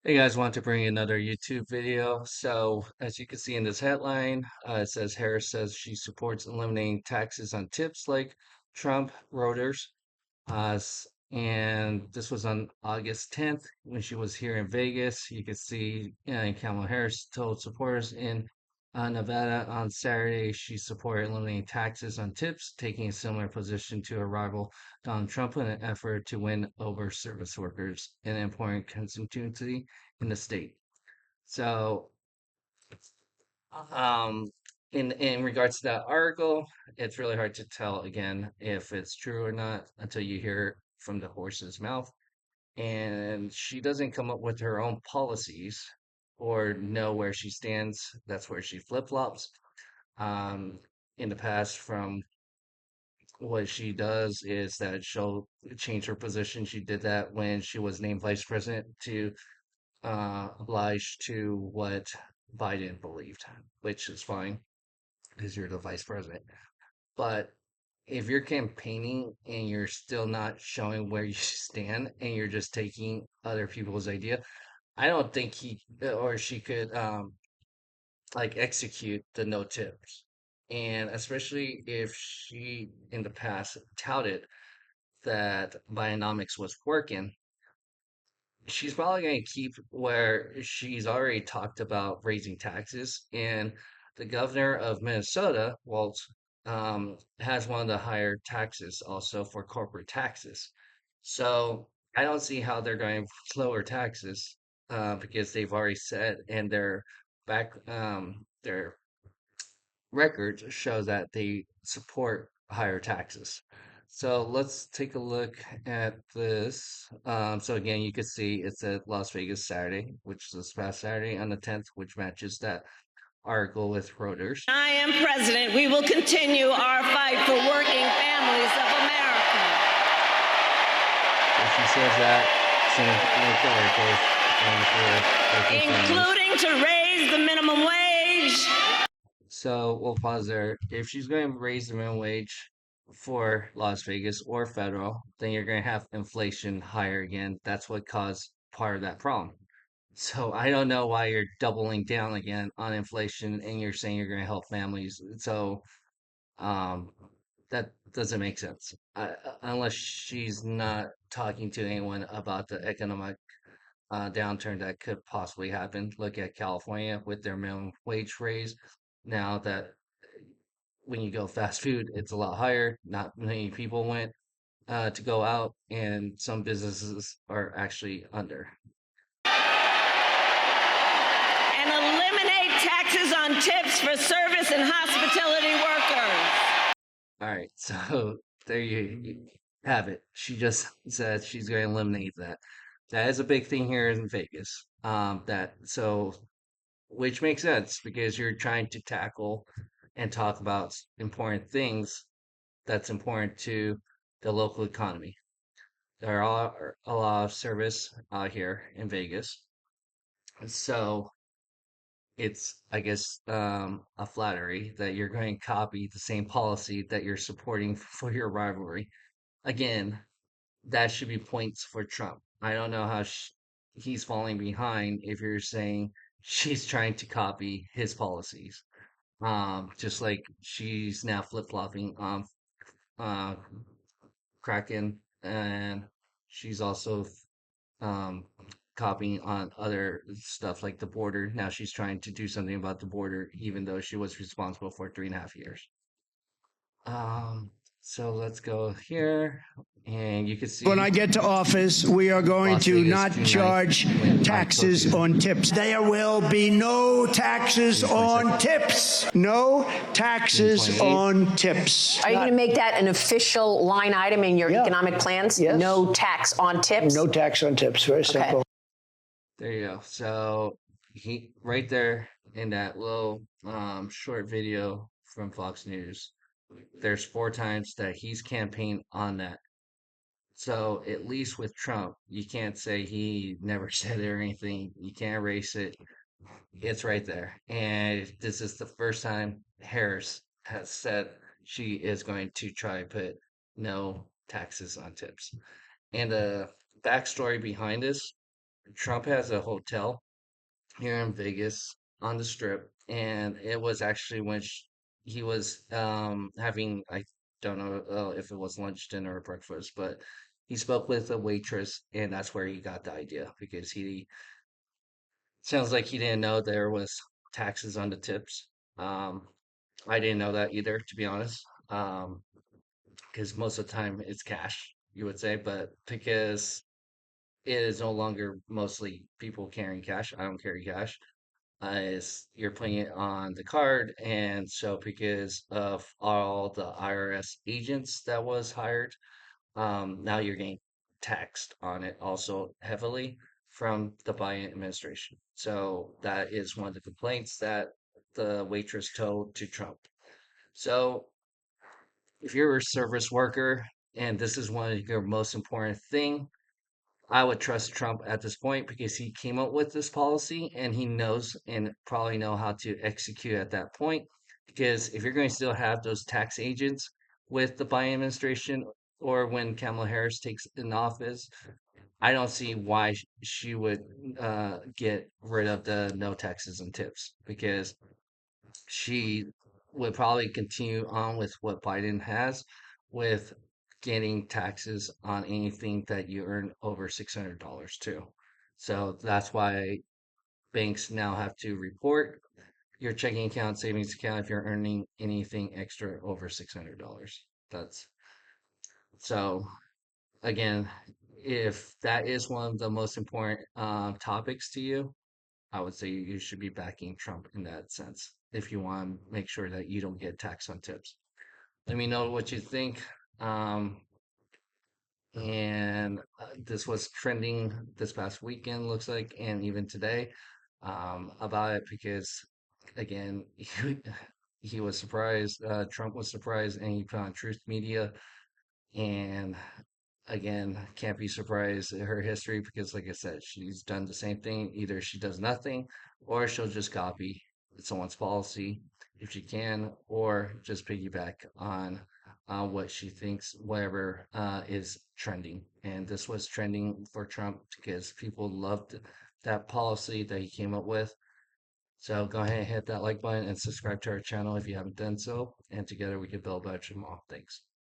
Hey guys, want to bring another YouTube video. So, as you can see in this headline, it says Harris says she supports eliminating taxes on tips like Trump, Reuters. And this was on August 10th when she was here in Vegas. You can see Kamala Harris told supporters in Nevada on Saturday she supported eliminating taxes on tips, taking a similar position to her rival Donald Trump in an effort to win over service workers, an important constituency in the state. So, um, in regards to that article, it's really hard to tell again if it's true or not until you hear it from the horse's mouth. And she doesn't come up with her own policies or know where she stands. That's where she flip flops. Um, in the past, from what she does is that she'll change her position. She did that when she was named vice president to oblige to what Biden believed, which is fine because you're the vice president. But if you're campaigning and you're still not showing where you stand and you're just taking other people's idea, I don't think he or she could like execute the no tips. And especially if she in the past touted that Bidenomics was working, she's probably going to keep where she's already talked about raising taxes. And the governor of Minnesota, Walt, has one of the higher taxes also for corporate taxes. So I don't see how they're going to lower taxes because they've already said, and their records show that they support higher taxes. So let's take a look at this. So again, you can see it's at Las Vegas Saturday, which is this past Saturday on the 10th, which matches that article with Reuters. I am president. We will continue our fight for working families of America. So she says that, same with the article, including to raise the minimum wage. So we'll pause there. If she's going to raise the minimum wage for Las Vegas or federal, then you're going to have inflation higher again. That's what caused part of that problem. So I don't know why you're doubling down again on inflation and you're saying you're going to help families. So um, that doesn't make sense unless she's not talking to anyone about the economic downturn that could possibly happen. Look at California with their minimum wage raise. Now that when you go fast food, it's a lot higher. Not many people went to go out, and some businesses are actually under. And eliminate taxes on tips for service and hospitality workers. All right, so there you have it. She just said she's going to eliminate that. That is a big thing here in Vegas. Which makes sense because you're trying to tackle and talk about important things that's important to the local economy. There are a lot of service out here in Vegas. So it's, I guess, a flattery that you're going to copy the same policy that you're supporting for your rivalry. Again, that should be points for Trump. I don't know how he's falling behind if you're saying she's trying to copy his policies. Just like she's now flip-flopping on uh, Kraken, and she's also um, copying on other stuff like the border. Now she's trying to do something about the border, even though she was responsible for 3.5 years. Um, so let's go here, and you can see When I get to office, we are going Las to Vegas not June 9th charge when I taxes took you. on tips. There will be no taxes June on 22nd. tips. No taxes 28th. on tips. Are you going to make that an official line item in your Yeah. economic plans? Yes. No tax on tips? No tax on tips. Very simple. There you go. So he right there in that little short video from Fox News, there's 4 times that he's campaigned on that. So at least with Trump, you can't say he never said it or anything. You can't erase it. It's right there. And this is the first time Harris has said she is going to try to put no taxes on tips. And the backstory behind this Trump has a hotel here in Vegas on the Strip, and it was actually when he was having, I don't know if it was lunch, dinner, or breakfast, but he spoke with a waitress, and that's where he got the idea because he sounds like he didn't know there was taxes on the tips. Um, I didn't know that either, to be honest, because most of the time it's cash, you would say, but because it is no longer mostly people carrying cash, I don't carry cash. Is you're putting it on the card, and so because of all the IRS agents that was hired, now you're getting taxed on it also heavily from the Biden administration. So that is one of the complaints that the waitress told to Trump. So if you're a service worker and this is one of your most important thing, I would trust Trump at this point because he came up with this policy and he knows and probably know how to execute at that point. Because if you're going to still have those tax agents with the Biden administration or when Kamala Harris takes in office, I don't see why she would get rid of the no taxes and tips because she would probably continue on with what Biden has with getting taxes on anything that you earn over $600 too. So that's why banks now have to report your checking account, savings account if you're earning anything extra over $600. That's so again, if that is one of the most important topics to you, I would say you should be backing Trump in that sense if you want to make sure that you don't get taxed on tips. Let me know what you think. Um, and this was trending this past weekend, looks like, and even today about it because, again, he was surprised. Trump was surprised, and he put on Truth Media. And again, can't be surprised at her history because, like I said, she's done the same thing. Either she does nothing or she'll just copy someone's policy if she can, or just piggyback on what she thinks, whatever is trending. And this was trending for Trump because people loved that policy that he came up with. So go ahead and hit that like button and subscribe to our channel if you haven't done so. And together we can build a better tomorrow. Thanks.